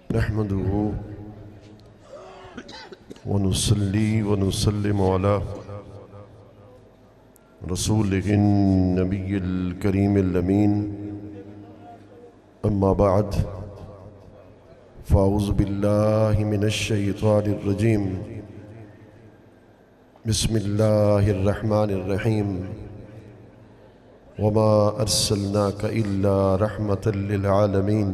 नहमदुहु व नुसल्ली व नुसल्लिमु अला रसूलिहिन नबिय्यिल करीमिल अमीन। अम्मा बाद फ़ाऊज़ु बिल्लाहि मिनश शैतानिर रजीम। बिस्मिल्लाहिर रहमानिर रहीम। वमा अर्सलनाका इल्ला रहमतल लिल आलमीन।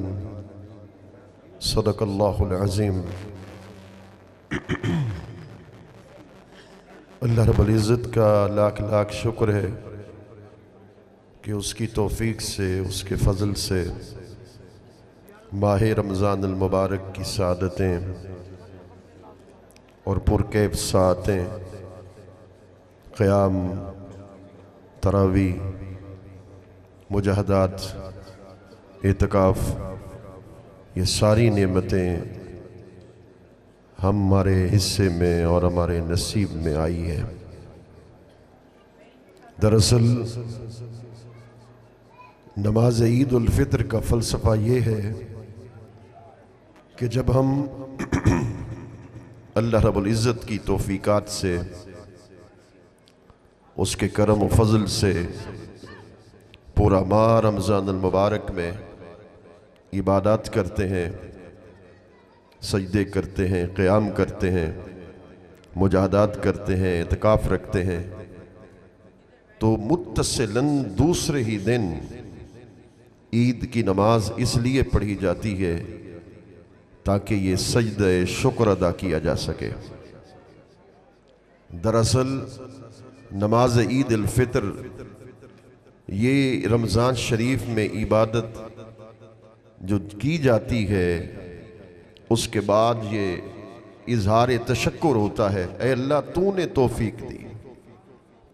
सदक़ल्लाहुल अज़ीम। अल्लाह रब्बुल इज़्ज़त का लाख लाख शुक्र है कि उसकी तौफ़ीक से, उसके फ़ज़ल से माह रमज़ान अल मुबारक की सादतें और पुरकैफ़ सातें, क़याम, तरावी, मुजाहदात, एतकाफ़, ये सारी नेमतें हमारे हिस्से में और हमारे नसीब में आई है। दरअसल नमाज ईद उल फित्र का फ़लसफ़ा ये है कि जब हम अल्लाह रब्बुल इज़्ज़त की तौफ़ीक़ात से, उसके करम व फ़ज़ल से पूरा माह रमज़ान अल मुबारक में इबादत करते हैं, सजदे करते हैं, क़याम करते हैं, मुजाहदात करते हैं, इत्काफ़ रखते हैं, तो मुत्तसिलन दूसरे ही दिन ईद की नमाज इसलिए पढ़ी जाती है ताकि ये सजदे शुक्र अदा किया जा सके। दरअसल नमाज ईद उल फित्र ये रमज़ान शरीफ में इबादत जो की जाती है, उसके बाद ये इजहार तशक्कुर होता है, ऐ अल्लाह तूने तौफीक दी,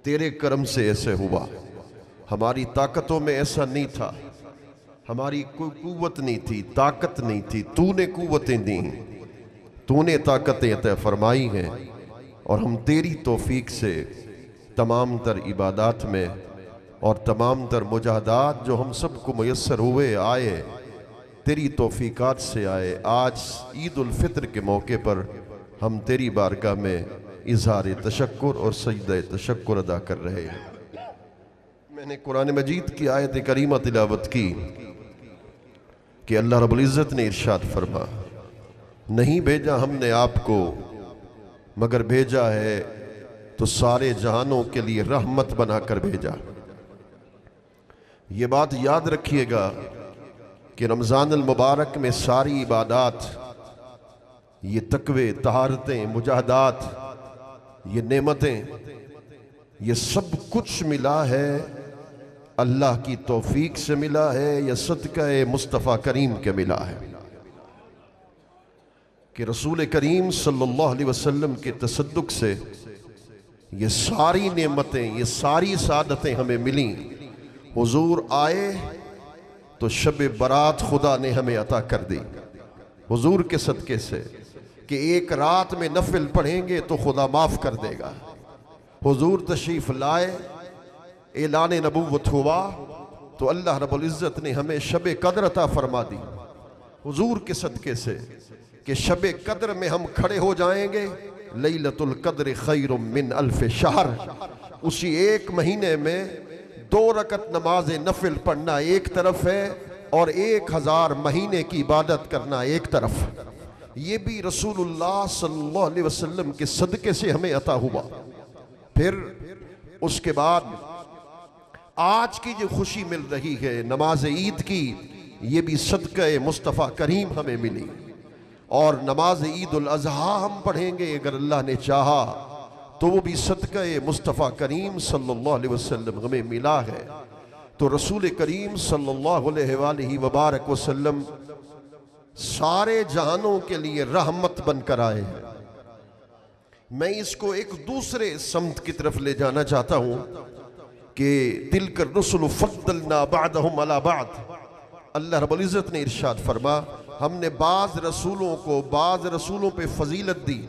तेरे करम से ऐसे हुआ, हमारी ताकतों में ऐसा नहीं था, हमारी कोई कुव्वत नहीं थी, ताकत नहीं थी, तूने कुव्वतें दी, तूने ताकतें अता फरमाई हैं और हम तेरी तौफीक से तमाम तर इबादात में और तमाम तर मुजाहदात जो हम सबको मुयस्सर हुए आए, तेरी तौफ़ीक़ात से आए। आज ईद उल फित्र के मौके पर हम तेरी बारगाह में इज़हार तशक्कुर और सजदा तशक्कुर अदा कर रहे हैं। मैंने कुरान मजीद की आयत करीमा तिलावत की कि अल्लाह रब्बुल इज़्ज़त ने इरशाद फरमा, नहीं भेजा हमने आपको मगर भेजा है तो सारे जहानों के लिए रहमत बनाकर भेजा। ये बात याद रखिएगा कि रमज़ान अल मुबारक में सारी इबादात, ये तकवे, तहारतें, मुजाहदात, ये नेमतें, ये सब कुछ मिला है अल्लाह की तौफीक से मिला है या सदका मुस्तफ़ा करीम के मिला है कि रसूल करीम सल्लल्लाहु अलैहि वसल्लम के तसद्दुक से ये सारी नेमतें, ये सारी सादतें हमें मिली। हुजूर आए तो शब बरात खुदा ने हमें अता कर दी हुजूर के सदके से कि एक रात में नफिल पढ़ेंगे तो खुदा माफ़ कर देगा। हुजूर तशरीफ़ लाए, ऐलान नबूवत हुआ तो अल्लाह रब्बुल इज़्ज़त ने हमें शब कद्र अता फरमा दी हुजूर के सदके से कि शब कद्र में हम खड़े हो जाएंगे। लैलतुल कद्र खैरुम मिन अल्फ शहर, उसी एक महीने में 2 रकत नमाज नफिल पढ़ना एक तरफ है और 1000 महीने की इबादत करना एक तरफ। ये भी रसूलुल्लाह सल्लल्लाहु अलैहि वसल्लम के सदके से हमें अता हुआ। फिर उसके बाद आज की जो खुशी मिल रही है नमाज ईद की, ये भी सदका मुस्तफ़ा करीम हमें मिली। और नमाज ईद उल अज़हा हम पढ़ेंगे अगर अल्लाह ने चाहा तो वो भी सदका मुस्तफ़ा करीम सल्लल्लाहु अलैहि वसल्लम हमें मिला है। तो रसूल करीम सल्लल्लाहु अलैहि वसल्लम सारे जहानों के लिए रहमत बनकर आए हैं। मैं इसको एक दूसरे समत की तरफ ले जाना चाहता हूँ कि तिलकर रुसुल फद्दलना बअदहुम अला बअद। अल्लाह रब्बुल इज़्ज़त ने इरशाद फरमा, हमने बाज़ रसूलों पे फजीलत दी,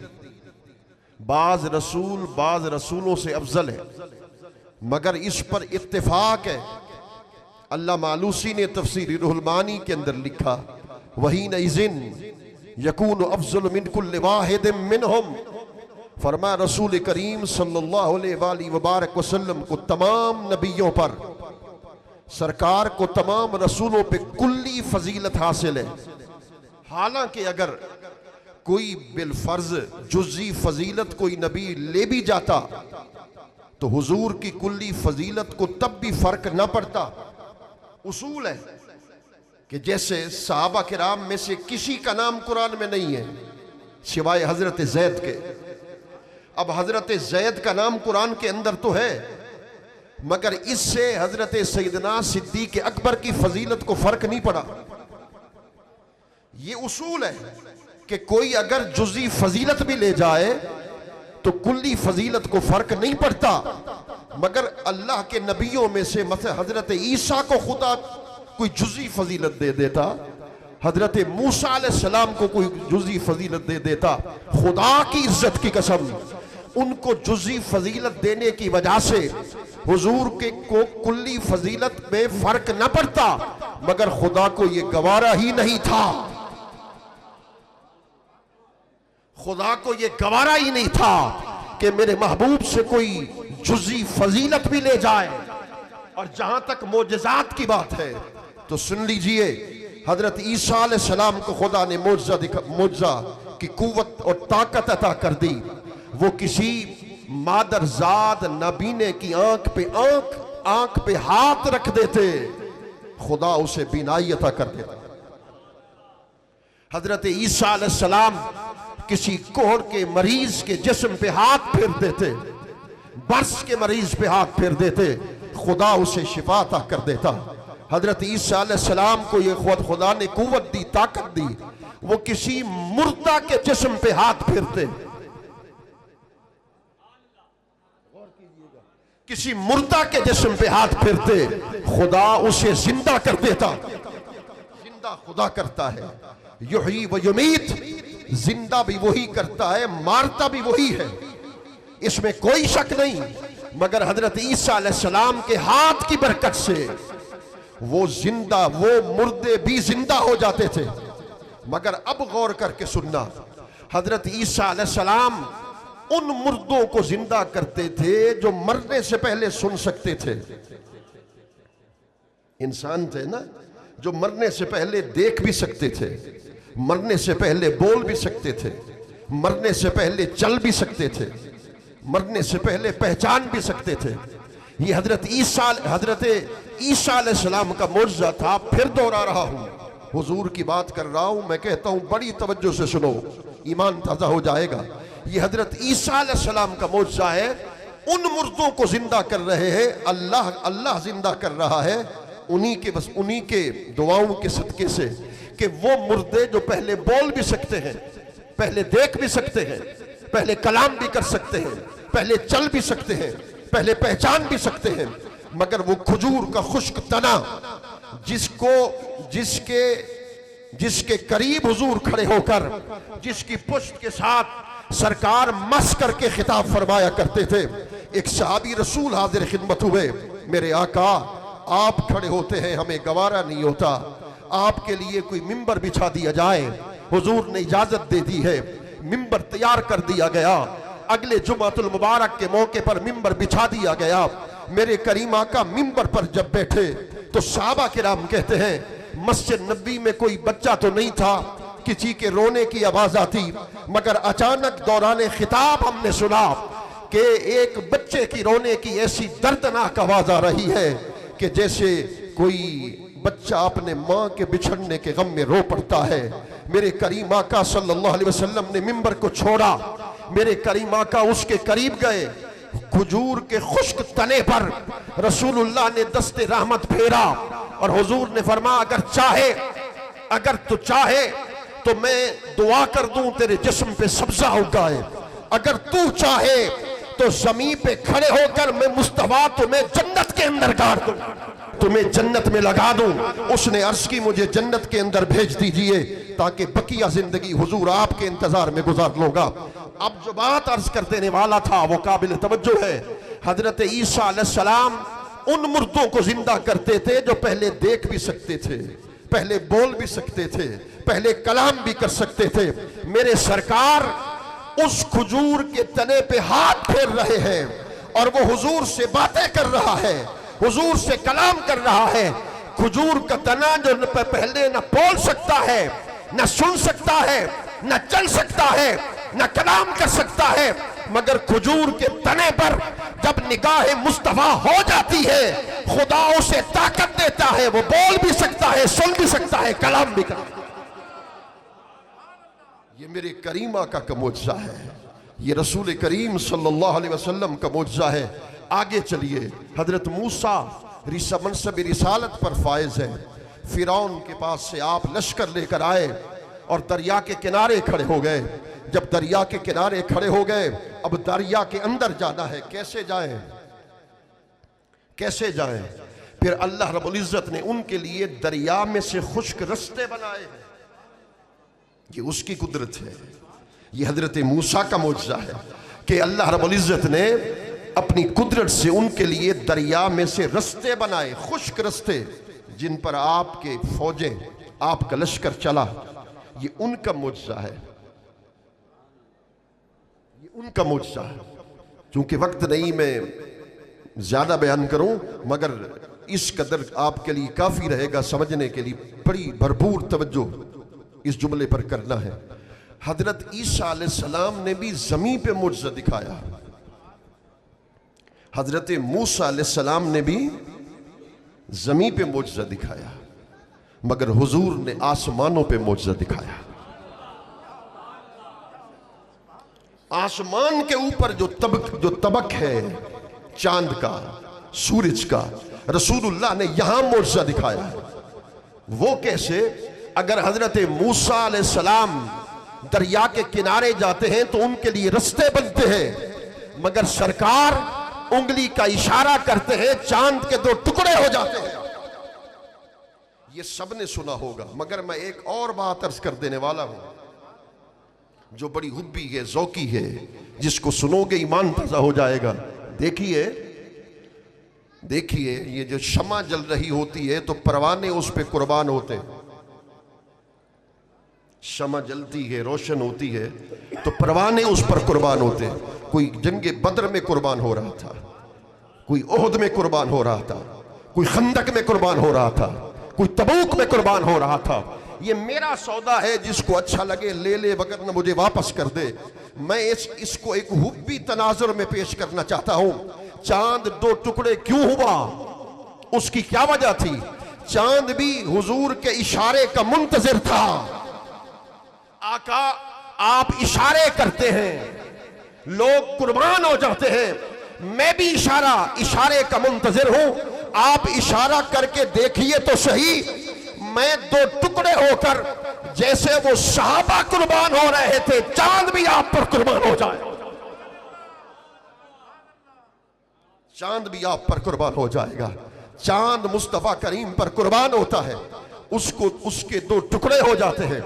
बाज़ रसूलों से अफजल है, मगर इस पर इत्तेफाक है अल्लाह मालूसी ने तफसीर रुहुल मानी के अंदर लिखा, वही नइज़िन यकून अफजल मिन कुल्लि वाहिदिन मिनहुम। फरमाया रसूल करीम सल्लल्लाहु अलैहि वसल्लम को तमाम नबियों पर, सरकार को तमाम रसूलों पे कुल्ली फजीलत हासिल है। हालांकि अगर कोई बिलफर्ज जुज़ी फजीलत कोई नबी ले भी जाता तो हुजूर की कुल्ली फजीलत को तब भी फर्क ना पड़ता। उसूल है कि जैसे सहाबा किराम में से किसी का नाम कुरान में नहीं है सिवाय हजरत जैद के। अब हजरत जैद का नाम कुरान के अंदर तो है, मगर इससे हजरत सैयदना सिद्दीक अकबर की फजीलत को फर्क नहीं पड़ा। ये उसूल है कि कोई अगर जुज़ी फजीलत भी ले जाए तो कुल्ली फजीलत को फर्क नहीं पड़ता। मगर अल्लाह के नबियों में से मतलब हजरत ईसा को खुदा कोई जुज़ी फजीलत दे देता, हजरत मूसा अलैहिस्सलाम को कोई जुज़ी फजीलत दे देता, खुदा की इज्जत की कसम उनको जुज़ी फजीलत देने की वजह से हुजूर के को कुल्ली फजीलत में फर्क न पड़ता। मगर खुदा को यह गवारा ही नहीं था, खुदा को यह गवारा ही नहीं था कि मेरे महबूब से कोई जुज़ी फजीलत भी ले जाए। और जहां तक मोजज़ात की बात है तो सुन लीजिए, हजरत ईसा अलैहिस्सलाम को खुदा ने मोजज़ा की कुव्वत और ताकत अता कर दी। वो किसी मादरजाद नबीने की आंख पे हाथ रख देते, खुदा उसे बीनाई अता कर देता। हजरत ईसा अलैहिस्सलाम किसी कोहर के मरीज के जिस्म पे हाथ फेर देते, बर्स के मरीज पे हाथ फेर देते, खुदा उसे शिफा अता कर देता। हजरत ईसा अलैहिस्सलाम को ये खुदा ने कुव्वत दी, ताकत दी, वो किसी मुर्दा के जिस्म पे हाथ फेरते, किसी मुर्दा के जिस्म पे हाथ फेरते, खुदा उसे जिंदा कर देता। जिंदा खुदा करता है, युही व युमीत, जिंदा भी वही करता है, मारता भी वही है, इसमें कोई शक नहीं। मगर हजरत ईसा अलैहिस्सलाम के हाथ की बरकत से वो जिंदा, वो मुर्दे भी जिंदा हो जाते थे। मगर अब गौर करके सुनना, हजरत ईसा अलैहिस्सलाम उन मुर्दों को जिंदा करते थे जो मरने से पहले सुन सकते थे। इंसान थे ना जो मरने से पहले देख भी सकते थे, मरने से पहले बोल भी सकते थे, मरने से पहले चल भी सकते थे, मरने से पहले पहचान भी सकते थे। ये हजरत ईसा अलैहिस्सलाम का मुर्जा था। फिर दोहरा रहा हूं, हुजूर की बात कर रहा हूं, मैं कहता हूं बड़ी तवज्जो से सुनो, ईमान ताजा हो जाएगा। ये हजरत ईसा अलैहिस्सलाम का मुर्जा है, उन मुर्दों को जिंदा कर रहे हैं, अल्लाह जिंदा कर रहा है उन्हीं के दुआओं के सदके से कि वो मुर्दे जो पहले बोल भी सकते हैं, पहले देख भी सकते हैं, पहले कलाम भी कर सकते हैं, पहले चल भी सकते हैं, पहले पहचान भी सकते हैं, मगर वो खजूर का खुश्क तना जिसके करीब हुजूर खड़े होकर, जिसकी पुष्ट के साथ सरकार मस करके खिताब फरमाया करते थे। एक सहाबी रसूल हाजिर खिदमत हुए, मेरे आका आप खड़े होते हैं, हमें गवारा नहीं होता, आपके लिए कोई मिंबर बिछा दिया जाए। हुजूर ने इजाजत दे दी है, मिंबर तैयार कर दिया गया। अगले जुमातुल मुबारक के मौके पर मिंबर बिछा दिया गया। मेरे करीम आका मिंबर पर जब बैठे तो सहाबा किराम कहते हैं मस्जिद नबी में कोई बच्चा तो नहीं था, किसी के रोने की आवाज आती, मगर अचानक दौरान खिताब हमने सुना कि एक बच्चे की रोने की ऐसी दर्दनाक आवाज आ रही है कि जैसे कोई बच्चा अपने माँ के बिछड़ने के गम में रो पड़ता है। मेरे करीम आका सल्लल्लाहु अलैहि वसल्लम ने मिंबर को छोड़ा, मेरे करीम आका उसके करीब गए, खजूर के खुश्क तने पर रसूलुल्लाह ने दस्ते रहमत फेरा और हुजूर ने फरमाया अगर तू चाहे तो मैं दुआ कर दूं तेरे जिस्म पे सब्जा उगाए, अगर तू चाहे तो जमीन पे खड़े होकर मैं मुस्तफा तुम्हें जन्नत के अंदर गाड़ दूं, तुम्हें जन्नत में लगा दूं। उसने अर्ज की मुझे जन्नत के अंदर भेज दीजिए ताकि बकिया जिंदगी हुजूर आपके इंतजार में गुजार लूंगा। अब जो बात अर्ज कर देने वाला था वो काबिल तवज्जो है। हजरत ईसा अलैहिस्सलाम उन मुर्दों को जिंदा करते थे जो पहले देख भी सकते थे, पहले बोल भी सकते थे, पहले कलाम भी कर सकते थे। मेरे सरकार उस खजूर के तने पे हाथ फेर रहे हैं और वो हुजूर से बातें कर रहा है, हुजूर से कलाम कर रहा है। खजूर का तना जो पहले न बोल सकता है, न सुन सकता है, न चल सकता है, न कलाम कर सकता है, मगर खजूर के तने पर जब निगाह मुस्तफा हो जाती है, खुदा उसे ताकत देता है, वो बोल भी सकता है, सुन भी सकता है, कलाम भी कर। ये मेरे करीमा का मुआजिज़ा है, ये रसूल करीम सल्लल्लाहु अलैहि वसल्लम का मुआजिज़ा है। आगे चलिए, हजरत मूसा मनसब रिसालत पर फायज है। फिरौन के पास से आप लश्कर लेकर आए और दरिया के किनारे खड़े हो गए। जब दरिया के किनारे खड़े हो गए, अब दरिया के अंदर जाना है, कैसे जाएं, कैसे जाएं? फिर अल्लाह रब्बुल इज्जत ने उनके लिए दरिया में से खुश्क रास्ते बनाए हैं। ये उसकी कुदरत है, ये हजरत मूसा का मौजज़ा है कि अल्लाह रब्बुल इज्जत ने अपनी कुदरत से उनके लिए दरिया में से रास्ते बनाए, खुश्क रास्ते, जिन पर आपके फौजें, आपका लश्कर चला। ये उनका मौजज़ा है, ये उनका मौजज़ा है। चूंकि वक्त नहीं मैं ज्यादा बयान करूं, मगर इस कदर आपके लिए काफी रहेगा समझने के लिए। बड़ी भरपूर तवज्जो इस जुमले पर करना है। हजरत ईसा अलैहिस्सलाम ने भी ज़मीन पे मौजज़ा दिखाया, हजरत मूसा अलैहिस्सलाम ने भी ज़मीन पे मौजज़ा दिखाया, मगर हुजूर ने आसमानों पे मौजज़ा दिखाया। आसमान के ऊपर जो तबक है चांद का, सूरज का, रसूलुल्लाह ने यहां मौजज़ा दिखाया है। वो कैसे? अगर हजरत मूसा अलैहिस्सलाम दरिया के किनारे जाते हैं तो उनके लिए रास्ते बनते हैं, मगर सरकार उंगली का इशारा करते हैं, चांद के दो टुकड़े हो जाते हैं। ये सबने सुना होगा, मगर मैं एक और बात अर्ज कर देने वाला हूं जो बड़ी हुब्बी है, ज़ौकी है, जिसको सुनोगे ईमान ताज़ा हो जाएगा। देखिए देखिए, ये जो शमा जल रही होती है तो परवाने उस पे कुर्बान होते हैं। शमा जलती है, रोशन होती है, तो परवाने उस पर कुर्बान होते हैं। कोई जंगे बद्र में कुर्बान हो रहा था, कोई ओहद में कुर्बान हो रहा था, कोई खंदक में कुर्बान हो रहा था, कोई तबूक में कुर्बान हो रहा था। ये मेरा सौदा है, जिसको अच्छा लगे ले ले, वगरना मुझे वापस कर दे। मैं इसको एक हुब्बी तनाजुर में पेश करना चाहता हूं। चांद दो टुकड़े क्यों हुआ, उसकी क्या वजह थी? चांद भी हुजूर के इशारे का मुंतजिर था। आका आप इशारे करते हैं, लोग कुर्बान हो जाते हैं, मैं भी इशारे का मुंतजिर हूं। आप इशारा करके देखिए तो सही, मैं दो टुकड़े होकर, जैसे वो सहाबा कुर्बान हो रहे थे, चांद भी आप पर कुर्बान हो जाए, चांद भी आप पर कुर्बान हो जाएगा। चांद मुस्तफा करीम पर कुर्बान होता है, उसके दो टुकड़े हो जाते हैं।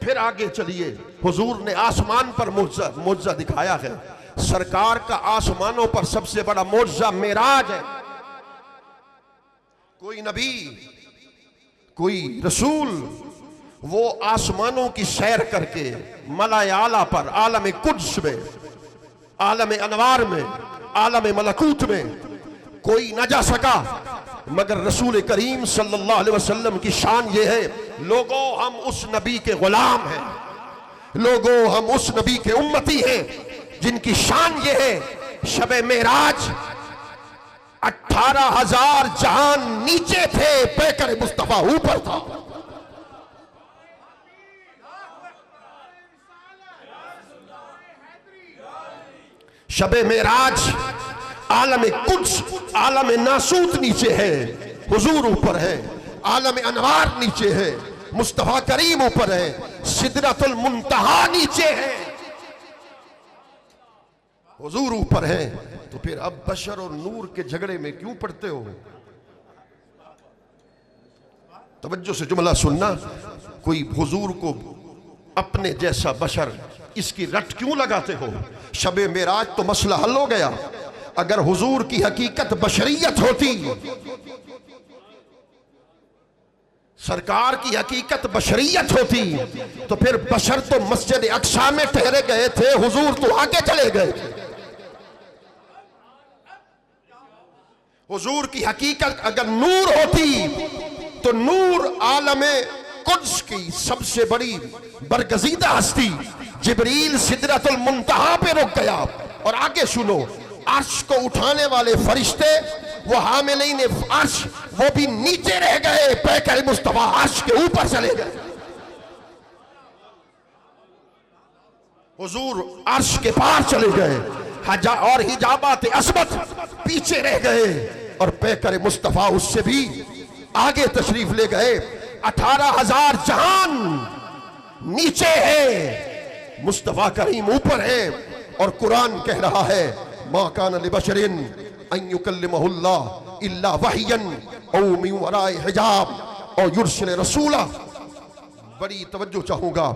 फिर आगे चलिए, हुजूर ने आसमान पर मौजज़ा दिखाया है। सरकार का आसमानों पर सबसे बड़ा मौजज़ा मेराज है। कोई नबी, कोई रसूल, वो आसमानों की सैर करके मलाए आला पर, आलम कुद्स में, आलम अनवार में, आलम मलकूत में कोई न जा सका, मगर रसूल करीम सल्लल्लाहु अलैहि वसल्लम की शान ये है, लोगों हम उस नबी के गुलाम हैं, लोगों हम उस नबी के उम्मती हैं, जिनकी शान ये है, शबे मेराज 18,000 जहान नीचे थे, पैकर मुस्तफा ऊपर था। शबे मेराज आलम कुद्स, आलम नासूत नीचे है, हुजूर ऊपर है, आलम अनवार नीचे है, मुस्तफा करीम ऊपर है, सिदरतुल मुंतहा नीचे है, हुजूर ऊपर है। तो फिर अब बशर और नूर के झगड़े में क्यों पड़ते हो? तवज्जो से जुमला सुनना। कोई हुजूर को अपने जैसा बशर, इसकी रट क्यों लगाते हो? शबे मेराज तो मसला हल हो गया। अगर हुजूर की हकीकत बशरियत होती, सरकार की हकीकत बशरियत होती तो फिर बशर तो मस्जिद अक्सा में ठहरे गए थे, हुजूर तो आगे चले गए। हुजूर की हकीकत अगर नूर होती तो नूर आलमे कुद्स की सबसे बड़ी बरगजीदा हस्ती जिब्रील सिदरतुल मुंतहा पे रुक गया। और आगे सुनो, अर्श को उठाने वाले फरिश्ते वो हामिलीन अर्श वो भी नीचे रह गए, पैकर मुस्तफा अर्श के ऊपर चले गए। हुजूर अर्श के पार चले गए और हिजाबात असमत पीछे रह गए और पैकर मुस्तफा उससे भी आगे तशरीफ ले गए। 18,000 जहान नीचे है, मुस्तफा करीम ऊपर है। और कुरान कह रहा है मा कान लिबशरिन अन युकल्लिमहुल्लाह इल्ला वहयन औ मिन वराए हिजाब और युरसिल रसूला। बड़ी तवज्जो चाहूंगा,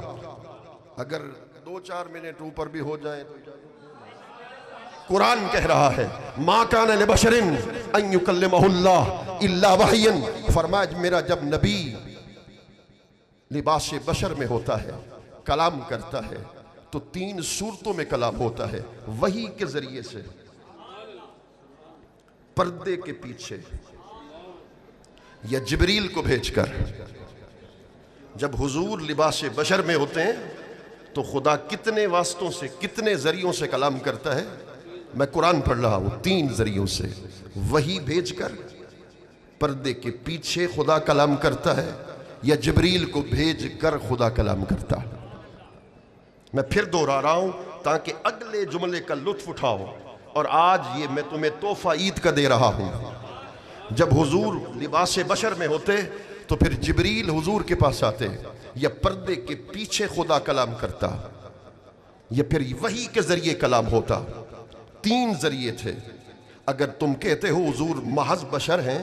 अगर 2-4 मिनट ऊपर भी हो जाए तो कुरान कह रहा है मा कान लिबशरिन अन युकल्लिमहुल्लाह इल्ला वहयन। फरमाया मेरा जब नबी लिबास बशर में होता है, कलाम करता है, तो 3 सूरतों में कलाम होता है। वही के जरिए से, पर्दे के पीछे या जिब्रील को भेजकर। जब हुजूर लिबास बशर में होते हैं तो खुदा कितने वास्तों से, कितने जरियों से कलाम करता है। मैं कुरान पढ़ रहा हूं, 3 जरियों से। वही भेजकर पर्दे के पीछे खुदा कलाम करता है या जिब्रील को भेज कर खुदा कलाम करता है। मैं फिर दोहरा रहा हूं ताकि अगले जुमले का लुत्फ उठाओ। और आज ये मैं तुम्हें तोहफा ईद का दे रहा हूं। जब हुजूर लिबास बशर में होते तो फिर जिब्रील हुजूर के पास आते या पर्दे के पीछे खुदा कलाम करता या फिर वही के जरिए कलाम होता। 3 जरिए थे। अगर तुम कहते हो हुजूर महज बशर हैं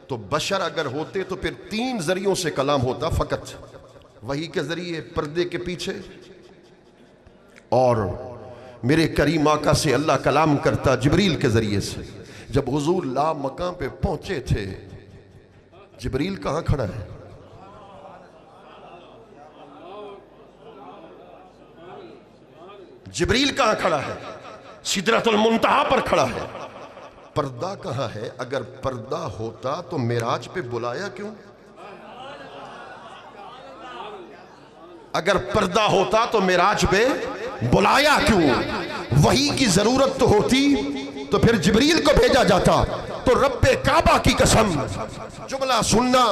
तो बशर अगर होते तो फिर 3 जरियों से कलाम होता, फकत वही के जरिए, पर्दे के पीछे। और मेरे करीम आका से अल्लाह कलाम करता जिब्रील के जरिए से। जब हुजूर ला मकाम पे पहुंचे थे, जिब्रील कहां खड़ा है? जिब्रील कहां खड़ा है? सिदरतुल मुंतहा पर खड़ा है। पर्दा कहां है? अगर पर्दा होता तो मेराज पे बुलाया क्यों? अगर पर्दा होता तो मेराज पे बुलाया क्यों? वही की जरूरत तो होती तो फिर जिब्रील को भेजा जाता। तो रब्बे काबा की कसम, जुमला सुनना,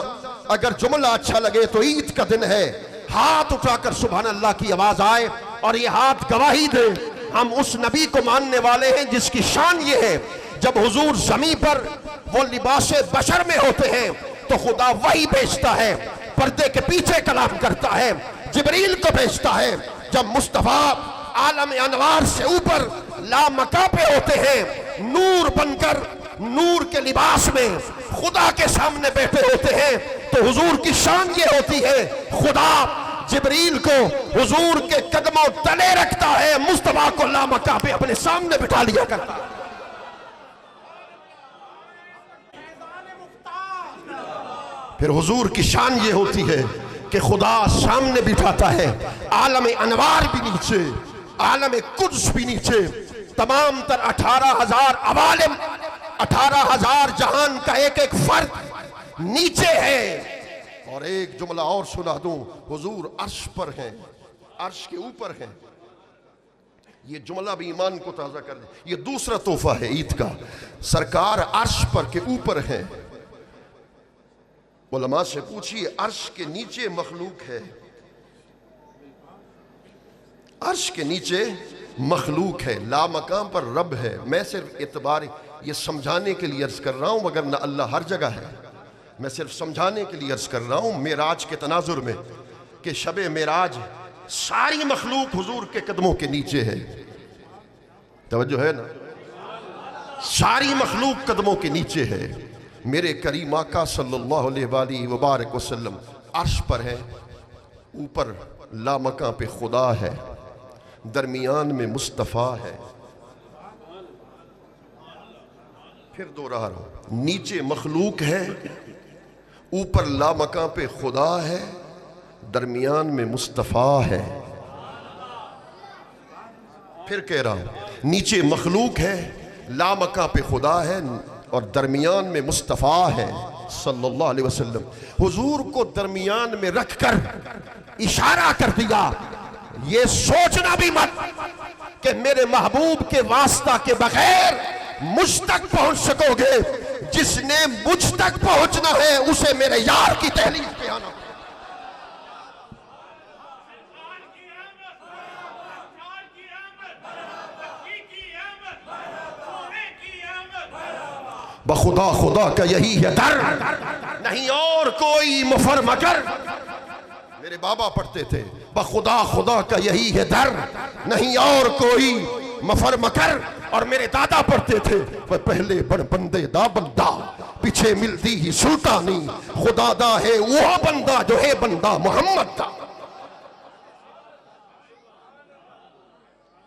अगर जुमला अच्छा लगे तो ईद का दिन है, हाथ उठाकर सुभान अल्लाह की आवाज आए और ये हाथ गवाही दे हम उस नबी को मानने वाले हैं जिसकी शान ये है जब हुजूर जमीन पर वो लिबास बशर में होते हैं तो खुदा वही भेजता है, पर्दे के पीछे कलाम करता है, जिब्रील को भेजता है। जब मुस्तफा आलम अनवार से ऊपर लामका पे होते हैं, नूर बनकर नूर के लिबास में खुदा के सामने बैठे होते हैं, तो हुजूर की शान ये होती है खुदा जिब्रील को हुजूर के कदमों तले रखता है, मुस्तफा को लामका पे अपने सामने बिठा लिया करता है। फिर हुजूर की शान ये होती है कि खुदा सामने बिठाता है, आलम अनवार भी नीचे, आलम कुद्स भी नीचे, तमाम तर 18,000 अवालिम, 18,000 जहान का एक एक फर्द नीचे है। और एक जुमला और सुना दूं, हुजूर अर्श पर हैं, अर्श के ऊपर हैं। ये जुमला भी ईमान को ताजा कर दे। ये दूसरा तोहफा है ईद का। सरकार अर्श पर के ऊपर है। उलमा से पूछिए अर्श के नीचे मखलूक है, अर्श के नीचे मखलूक है, लामकाम पर रब है। मैं सिर्फ इतबार ये समझाने के लिए अर्ज कर रहा हूं, मगर ना अल्लाह हर जगह है। मैं सिर्फ समझाने के लिए अर्ज कर रहा हूं मेराज के तनाजुर में कि शबे मेराज सारी मखलूक हुजूर के कदमों के नीचे है। तवज्जो है ना? सारी मखलूक कदमों के नीचे है। मेरे करीम आका सल्लल्लाहु अलैहि वबारक वसल्लम अर्श पर है, ऊपर लामका पे खुदा है, दरमियान में मुस्तफ़ा है। फिर दोहरा रहा हूं, नीचे मखलूक है, ऊपर लामकां पे खुदा है, दरमियान में मुस्तफ़ा है। फिर कह रहा हूं, नीचे मखलूक है, लामकां पे खुदा है और दरमियान में मुस्तफ़ा है सल्लल्लाहु अलैहि वसल्लम। हुजूर को दरमियान में रखकर इशारा कर दिया, ये सोचना भी मत कि मेरे महबूब के वास्ता के बगैर मुझ तक पहुंच सकोगे। जिसने मुझ तक पहुंचना है उसे मेरे यार की दहलीज पे आना। बखुदा खुदा का यही है दर, नहीं और कोई मुफर मगर। मेरे बाबा पढ़ते थे, बखुदा खुदा का यही है दर, नहीं और कोई मफर मकर। और मेरे दादा पढ़ते थे, वह पहले बड़ बंदे दा बंदा, पीछे मिलती ही सुल्तानी। खुदा दा है वो बंदा जो है बंदा मोहम्मद दा।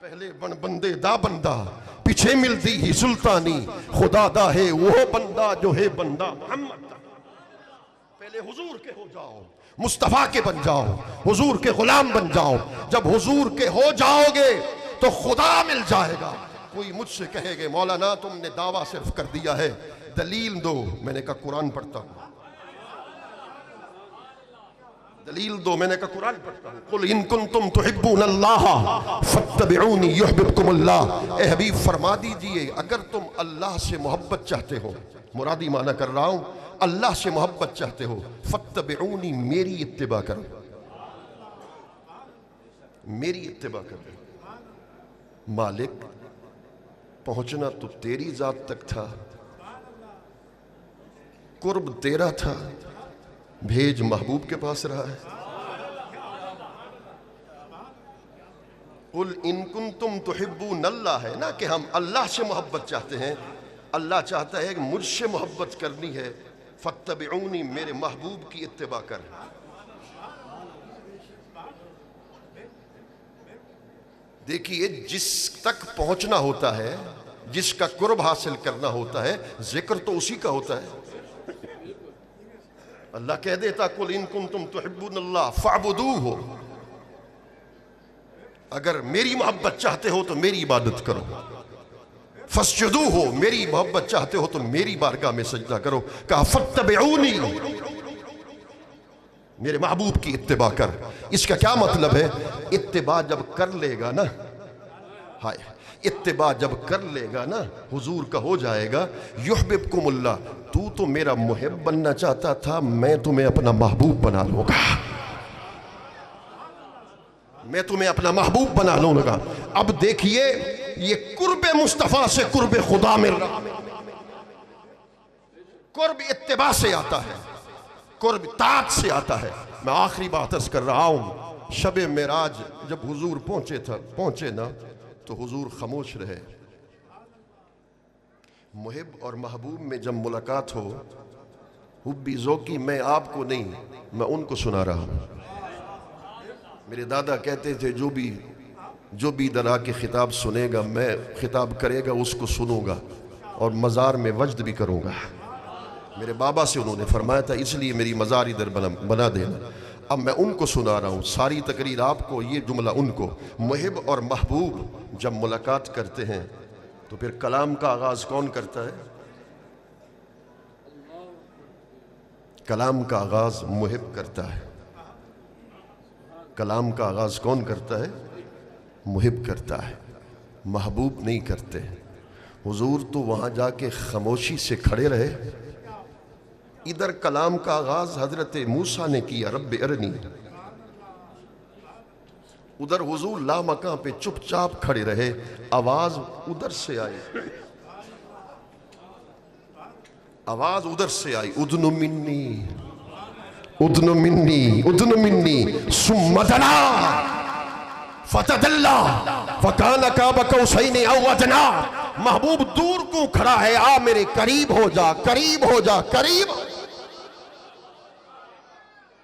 पहले बड़ बंदे दा बंदा, पीछे मिलती ही सुल्तानी। खुदा दा है वो बंदा जो है बंदा मोहम्मद दा। पहले हुजूर के हो जाओ, मुस्तफा के बन जाओ, हुजूर के गुलाम बन जाओ। जब हुजूर के हो जाओगे तो खुदा मिल जाएगा। कोई मुझसे कहेगे मौलाना तुमने दावा सिर्फ कर दिया है, दलील दो। मैंने कहा कुरान पढ़ता हूं। दलील दो। मैंने कहा कुरान पढ़ता हूं। कुल इन कुंतुम तुहिब्बूनल्लाह फत्तबिऊनी युहिब्बुकुमुल्लाह। ए हबीब फरमा दीजिए, अगर तुम अल्लाह से मोहब्बत चाहते हो, मुरादी माना कर रहा हूं, अल्लाह से मोहब्बत चाहते हो, फत्तबिऊनी, मेरी इत्तिबा करो, मेरी इत्तिबा करो। मालिक पहुंचना तो तेरी जात तक था, कुर्ब तेरा था, भेज महबूब के पास रहा है। कुल इन कुंतुम तुहिब्बूनल्लाह है ना, कि हम अल्लाह से मोहब्बत चाहते हैं। अल्लाह चाहता है कि मुझसे मोहब्बत करनी है, फत्तबिऊनी, मेरे महबूब की इत्तिबा कर। देखिए, जिस तक पहुंचना होता है, जिसका कुर्ब हासिल करना होता है, जिक्र तो उसी का होता है। अल्लाह कह देता कुल इन कुंतुम तुहिब्बूनल्लाह फअबुदूहु, अगर मेरी मोहब्बत चाहते हो तो मेरी इबादत करो। फस्जुदूहु, मेरी मोहब्बत चाहते हो तो मेरी बारगाह में सजदा करो। कहा फत्तबिऊनी, मेरे महबूब की इत्तिबा कर। इसका क्या मतलब है? इत्तिबा जब कर लेगा ना, हाय, इत्तिबा जब कर लेगा ना, हुजूर का हो जाएगा। युहिब्बुकुमुल्लाह, तू तो मेरा मुहिब बनना चाहता था, मैं तुम्हें अपना महबूब बना लूंगा, मैं तुम्हें अपना महबूब बना लूंगा। अब देखिए, ये कुर्बे मुस्तफा से कुर्बे खुदा मिल रहा। कुर्ब इत्तिबा से आता है, कुर्ब तात से आता है। मैं आखिरी बात अर्ज कर रहा हूं, शबे मेराज जब हुजूर पहुंचे ना, तो हुजूर खामोश रहे। मुहिब और महबूब में जब मुलाकात हो, हुब्बी ज़ौकी, मैं आपको नहीं, मैं उनको सुना रहा हूं। मेरे दादा कहते थे, जो भी दरा के खिताब सुनेगा, मैं खिताब करेगा उसको सुनूंगा और मज़ार में वजद भी करूंगा। मेरे बाबा से उन्होंने फरमाया था, इसलिए मेरी मज़ार इधर बना देना। अब मैं उनको सुना रहा हूँ, सारी तकरीर आपको, ये जुमला उनको। मुहिब और महबूब जब मुलाकात करते हैं तो फिर कलाम का आगाज़ कौन करता है? कलाम का आगाज़ मुहिब करता है। कलाम का आगाज़ कौन करता है? मुहिब करता है, महबूब नहीं करते। हुजूर तो वहाँ जाके खामोशी से खड़े रहे। इधर कलाम का आगाज़ हजरत मूसा ने किया, रब्बि अरनी। उधर हुजूर लामकां पे चुपचाप खड़े रहे। आवाज़ उधर से आई, आवाज़ उधर से आई, उदनु मिन्नी, उदनु मिन्नी, उदनु मिन्नी। सुम्मदना फतदल्ला फकाना काबा कौसैनी औ अदना। महबूब दूर को खड़ा है, आ मेरे करीब हो जा, करीब हो जा, करीब।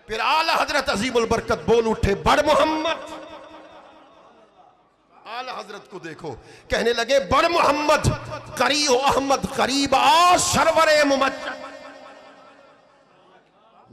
फिर आला हजरत अजीमुल बरकत बोल उठे, बड़ मोहम्मद। आला हजरत को देखो, कहने लगे, बड़ मोहम्मद, करीब अहमद, करीब आ सरवरे मुमज्जद।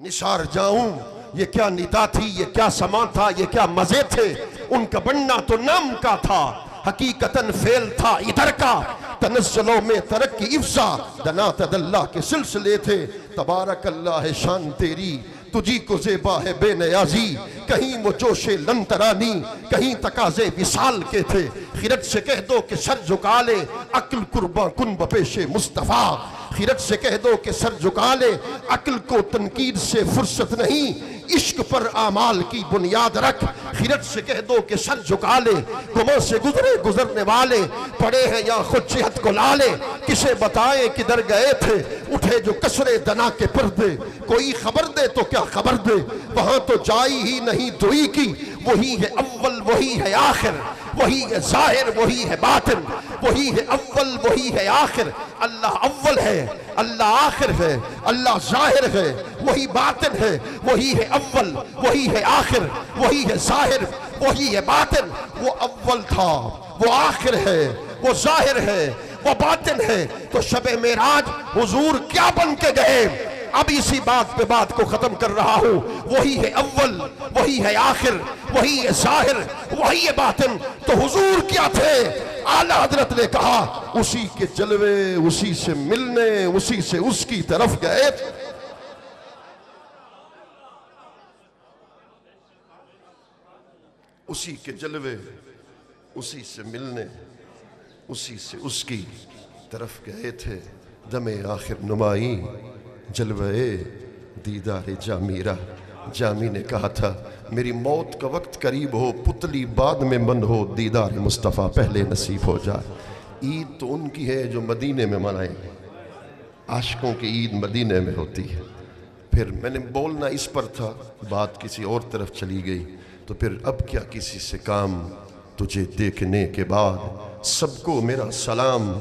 निसार जाऊं, ये क्या निदा थी, ये क्या समा था, ये क्या मजे थे। उनका बनना तो नाम का था, हकीकतन फेल था इधर का। तनस्सुलों में तरक्की इफ्सा, दना तदल्ला के सिलसिले थे। तबारक अल्लाह है शान तेरी, तुझी को ज़ेबा है बेनियाजी। कहीं वो जोशे लंतरानी, कहीं तकाजे विसाल के थे। खिरत से कह दो कि सर झुका ले, अक्ल कुर्बा कुन बपेशे मुस्तफ़ा। खिरत से कह दो कि सर झुका ले, अक्ल को तनकीद से फुर्सत नहीं, इश्क पर आमाल की बुनियाद रख। खिरत से कह दो कि सर झुका ले, गुमा से गुजरे गुजरने वाले पड़े हैं या खुद जिहत को लाले। किसे बताएं किधर गए थे, उठे जो कसरे दना के पर्दे। कोई खबर दे तो क्या खबर दे, वहां तो जाई ही नहीं दुई की। वही है अव्वल वही है आखिर, वही है जाहिर वही है बातिन। वही है अव्वल वही है आखिर, अल्लाह अव्वल है, अल्लाह आखिर है, अल्लाह जाहिर है, वही बातिन है। वही है अव्वल वही है आखिर, वही है जाहिर वही है बातिन। वो अव्वल था, वो आखिर है, वो जाहिर है, वो बातिन है। तो शबे मेराज हुजूर क्या बन के गए। अब इसी बात पे बात को खत्म कर रहा हूं। वही है अव्वल वही है आखिर, वही है जाहिर वही है बातिन। तो हुजूर क्या थे, आला हजरत ने कहा उसी के जलवे, उसी से मिलने, उसी से उसकी तरफ गए। उसी के जलवे, उसी से मिलने, उसी से उसकी तरफ गए थे। दमे आखिर नुमाई जलवे दीदार जामीरा। जामी ने कहा था मेरी मौत का वक्त करीब हो, पुतली बाद में बंद हो, दीदार मुस्तफ़ा पहले नसीब हो जाए। ईद तो उनकी है जो मदीने में मनाएंगे, आशिकों की ईद मदीने में होती है। फिर मैंने बोलना इस पर था, बात किसी और तरफ चली गई। तो फिर अब क्या किसी से काम, तुझे देखने के बाद सबको मेरा सलाम।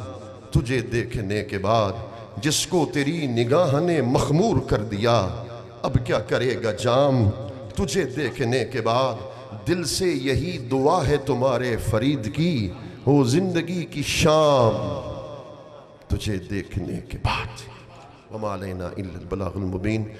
तुझे देखने के बाद जिसको तेरी निगाह ने मखमूर कर दिया, अब क्या करेगा जाम। तुझे देखने के बाद दिल से यही दुआ है तुम्हारे फरीद की, हो जिंदगी की शाम। तुझे देखने के बाद वमा अलैना इल्लल बलागुल मुबीन।